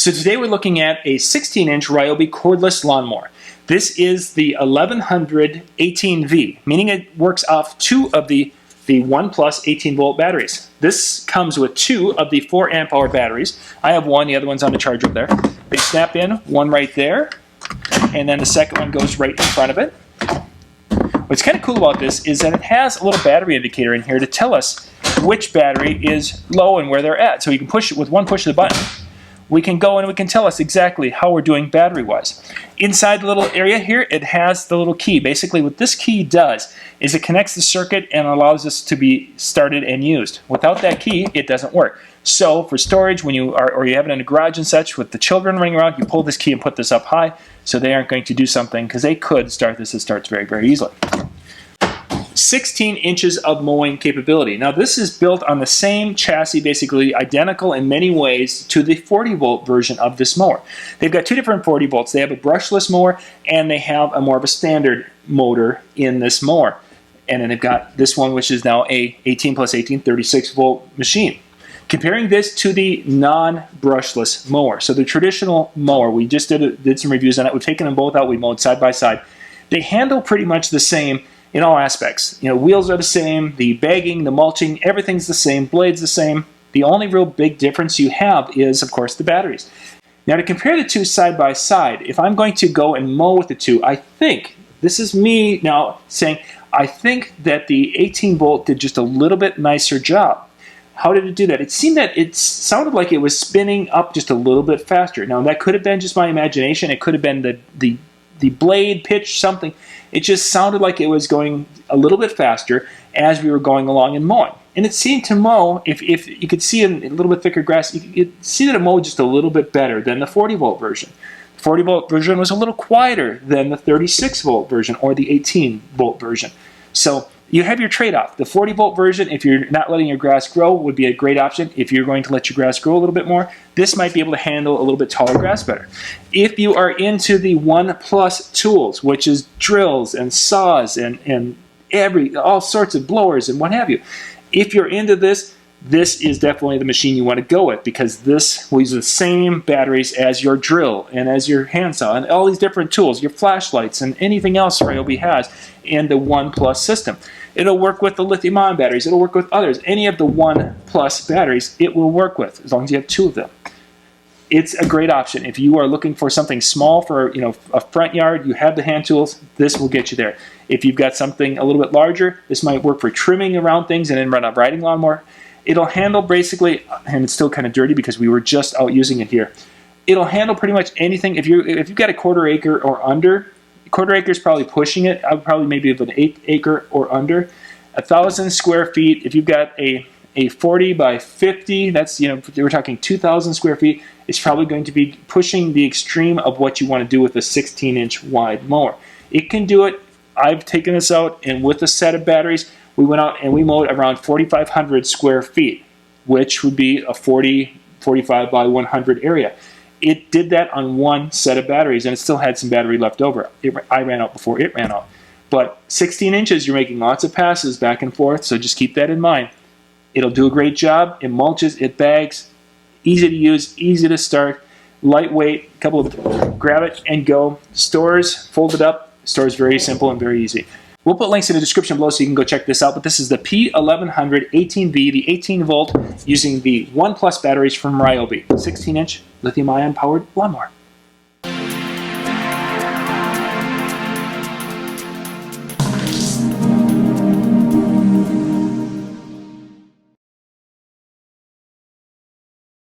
So today we're looking at a 16-inch Ryobi cordless lawnmower. This is the 1100 18V, meaning it works off two of the ONE+ 18-volt batteries. This comes with two of the 4 amp hour batteries. I have one, the other one's on the charger up there. They snap in, one right there, and then the second one goes right in front of it. What's kind of cool about this is that it has a little battery indicator in here to tell us which battery is low and where they're at. So you can push it with one push of the button. We can go and we can tell us exactly how we're doing battery-wise. Inside the little area here, it has the little key. Basically, what this key does is it connects the circuit and allows us to be started and used. Without that key, it doesn't work. So for storage, when you are, or you have it in a garage and such, with the children running around, you pull this key and put this up high, so they aren't going to do something, because they could start this. It starts very, very easily. 16 inches of mowing capability. Now this is built on the same chassis, basically identical in many ways to the 40-volt version of this mower. They've got two different 40 volts. They have a brushless mower and they have a more of a standard motor in this mower. And then they've got this one, which is now a 18 plus 18 36-volt machine. Comparing this to the non-brushless mower. So the traditional mower, we just did some reviews on it. We've taken them both out. We mowed side by side. They handle pretty much the same in all aspects. You know, wheels are the same, the bagging, the mulching, everything's the same, blades the same. The only real big difference you have is, of course, the batteries. Now to compare the two side by side, if I'm going to go and mow with the two, I think, this is me now saying, I think that the 18 volt did just a little bit nicer job. How did it do that? It seemed that it sounded like it was spinning up just a little bit faster. Now that could have been just my imagination. It could have been the blade pitch, something. It just sounded like it was going a little bit faster as we were going along and mowing. And it seemed to mow, if you could see in a little bit thicker grass, you could see that it mowed just a little bit better than the 40-volt version. The 40-volt version was a little quieter than the 36-volt version or the 18-volt version. So you have your trade-off. The 40-volt version, if you're not letting your grass grow, would be a great option. If you're going to let your grass grow a little bit more, this might be able to handle a little bit taller grass better. If you are into the ONE+ tools, which is drills and saws and all sorts of blowers and what have you, if you're into this, this is definitely the machine you want to go with, because this will use the same batteries as your drill and as your handsaw and all these different tools, your flashlights and anything else Ryobi has in the ONE+ system. It'll work with the lithium-ion batteries. It'll work with others. Any of the ONE+ batteries, it will work with, as long as you have two of them. It's a great option. If you are looking for something small for a front yard, you have the hand tools, this will get you there. If you've got something a little bit larger, this might work for trimming around things and then run a riding lawnmower. It'll handle basically, and it's still kind of dirty because we were just out using it here. It'll handle pretty much anything. If you've got a 1/4 acre or under, 1/4 acre is probably pushing it. I would probably maybe have an 1/8 acre or under. 1,000 square feet. If you've got a 40 by 50, that's we're talking 2,000 square feet. It's probably going to be pushing the extreme of what you want to do with a 16-inch wide mower. It can do it. I've taken this out, and with a set of batteries, we went out and we mowed around 4,500 square feet, which would be a 45 by 100 area. It did that on one set of batteries, and it still had some battery left over. I ran out before it ran out. But 16 inches, you're making lots of passes back and forth, so just keep that in mind. It'll do a great job. It mulches, it bags, easy to use, easy to start, lightweight, couple of grab it and go. Stores, fold it up, stores very simple and very easy. We'll put links in the description below so you can go check this out, but this is the P1100 18V, the 18 volt, using the ONE+ batteries from Ryobi, 16-inch lithium-ion powered lawnmower.